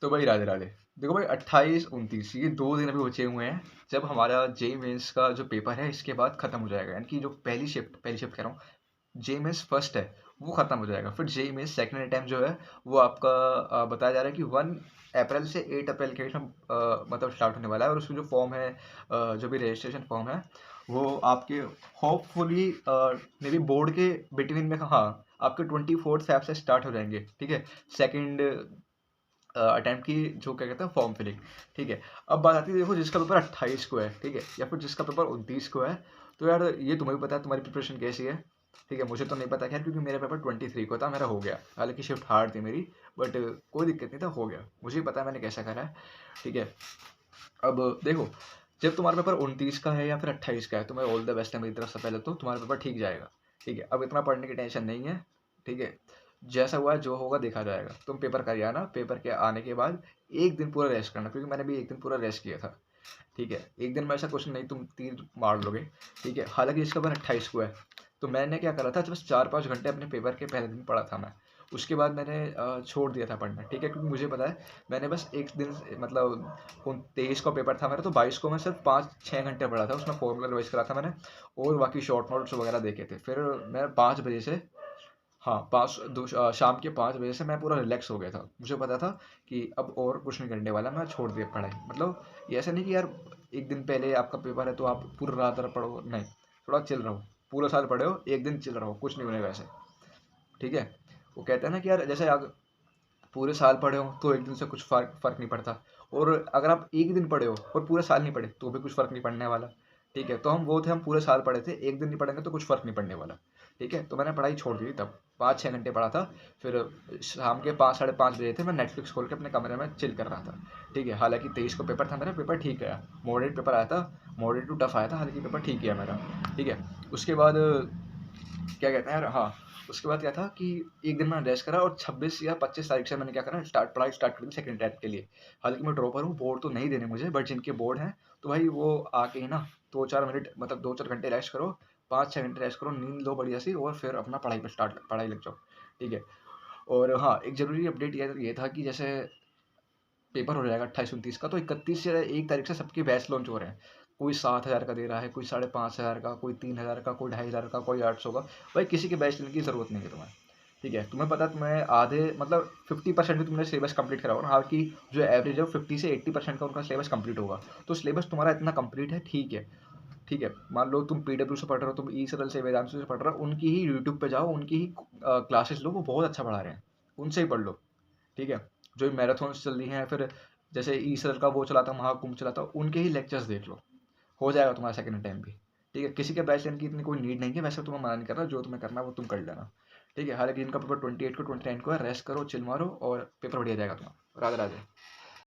तो भाई राधे राधे। देखो भाई 28-29 ये 2 दिन अभी बचे हुए हैं, जब हमारा जेई मेंस का जो पेपर है इसके बाद खत्म हो जाएगा, यानी कि जो पहली शिफ्ट कह रहा हूँ, जेई मेंस फर्स्ट है वो खत्म हो जाएगा। फिर जेई मेंस सेकंड अटेम्प्ट जो है वो आपका बताया जा रहा है कि 1 अप्रैल से 8 अप्रैल के बीच में मतलब स्टार्ट होने वाला है। और उसमें जो फॉर्म है, जो भी रजिस्ट्रेशन फॉर्म है वो आपके होपफुली मे बी बोर्ड के बिटवीन में, हाँ, आपके 24 ऐप से स्टार्ट हो जाएंगे। ठीक है, सेकंड अटेम्प्ट की जो क्या कहते हैं फॉर्म फिलिंग। ठीक है, अब बात आती है, देखो जिसका पेपर 28 को है, ठीक है, या फिर जिसका पेपर 29 को है, तो यार ये तुम्हें भी पता है तुम्हारी प्रिपरेशन कैसी है। ठीक है, मुझे तो नहीं पता खैर, क्योंकि मेरा पेपर 23 को था, मेरा हो गया, हालांकि शिफ्ट हार्ड थी मेरी, बट कोई दिक्कत नहीं था, हो गया, मुझे ही पता है मैंने कैसा करा है। ठीक है, अब देखो, जब तुम्हारा पेपर 29 का है या फिर 28 का है, तुम्हें ऑल द बेस्ट है मेरी तरफ से, पहले तो तुम्हारा पेपर ठीक जाएगा। ठीक है, अब इतना पढ़ने की टेंशन नहीं है। ठीक है, जैसा हुआ जो होगा देखा जाएगा। तुम पेपर कर आना, पेपर के आने के बाद एक दिन पूरा रेस्ट करना, क्योंकि मैंने भी एक दिन पूरा रेस्ट किया था। ठीक है, एक दिन में ऐसा कुछ नहीं तुम तीर मार लोगे। ठीक है, हालांकि इसका पेपर 28 को है, तो मैंने क्या करा था, बस 4-5 घंटे अपने पेपर के पहले दिन पढ़ा था मैं। उसके बाद मैंने छोड़ दिया था पढ़ना। ठीक है, क्योंकि मुझे पता है मैंने बस एक दिन मतलब 23 का पेपर था मेरा, तो 22 को मैं सिर्फ 5-6 घंटे पढ़ा था, उसमें फॉर्मूला रिवाइज करा था मैंने, और बाकी शॉर्ट नोट्स वगैरह देखे थे। फिर मैं 5 बजे से, हाँ, शाम के 5 बजे से मैं पूरा रिलैक्स हो गया था। मुझे पता था कि अब और कुछ नहीं करने वाला, मैं छोड़ दिया पढ़ाई। मतलब ये ऐसा नहीं कि यार एक दिन पहले आपका पेपर है तो आप पूरा रात भर पढ़ो, नहीं, थोड़ा चिल रहो। पूरा साल पढ़े हो, एक दिन चिल रहो, कुछ नहीं होने वैसे। ठीक है, वो कहते हैं ना कि यार जैसे पूरे साल पढ़े हो तो एक दिन से कुछ फर्क नहीं पड़ता, और अगर आप एक दिन पढ़े हो और पूरे साल नहीं पढ़े तो भी कुछ फर्क नहीं पड़ने वाला। ठीक है, तो हम वो थे, हम पूरे साल पढ़े थे, एक दिन नहीं पढ़ेंगे तो कुछ फर्क नहीं पड़ने वाला। ठीक है, तो मैंने पढ़ाई छोड़ दी थी तब, 5-6 घंटे पढ़ा था। फिर शाम के 5-5:30 बजे थे, मैं नेटफ्लिक्स खोल के अपने कमरे में चिल कर रहा था। ठीक है, हालांकि 23 को पेपर था मेरा, पेपर ठीक गया, मॉडरेट पेपर आया था, मॉडरेट टू टफ आया था, हालांकि पेपर ठीक गया मेरा। ठीक है, उसके बाद क्या कहते हैं यार, हाँ, उसके बाद क्या था कि एक दिन मैंने रेस्ट करा, और 26 या 25 तारीख से मैंने क्या करा, पढ़ाई स्टार्ट कर दी सेकंड अटेम्प्ट के लिए। हालांकि मैं ड्रॉपर हूँ, बोर्ड तो नहीं देने मुझे, बट जिनके बोर्ड हैं तो भाई वो आके ही ना 2-4 मिनट, मतलब 2-4 घंटे रेस्ट करो, 5-6 घंटे रेस्ट करो, नींद लो बढ़िया सी, और फिर अपना पढ़ाई लग जाओ। ठीक है, और हाँ, एक जरूरी अपडेट ये था कि जैसे पेपर हो जाएगा 28-29 का, तो 31 या 1 तारीख से सबके बैच लॉन्च हो रहे हैं। कोई 7,000 का दे रहा है, कोई 5,500 का, कोई 3,000 का, कोई 2,500 का, कोई 800 का। भाई किसी के बैच लेने की ज़रूरत नहीं है तुम्हें। ठीक है, तुम्हें पता है, तुम्हें आधे मतलब 50% भी तुमने सिलेबस कंप्लीट करा होगा ना, हालांकि जो एवरेज है वो 50 से 80% का उनका सिलेबस कंप्लीट होगा। तो सिलेबस तुम्हारा इतना कंप्लीट है, ठीक है। ठीक है, मान लो तुम पीडब्ल्यू से पढ़ रहे हो, तुम ई सरल से, वेदांत से पढ़ रहे हो, उनकी ही यूट्यूब पे जाओ, उनकी ही क्लासेस लो, वो बहुत अच्छा पढ़ा रहे हैं, उनसे ही पढ़ लो। ठीक है, जो मैराथन्स चल रही हैं, फिर जैसे ई सर का वो चलाता, महाकुंभ चलाता, उनके ही लेक्चर्स देख लो, हो जाएगा तुम्हारा सेकंड टाइम भी। ठीक है, किसी के बैच लेने की इतनी कोई नीड नहीं है, वैसे तुम्हें मना नहीं कर रहा, जो तुम्हें करना है वो तुम कर लेना। ठीक है, हालांकि इनका पेपर 28 को 29 को है, रेस्ट करो, चिल मारो, और पेपर बढ़िया जाएगा तुम्हारा। राधे राधे।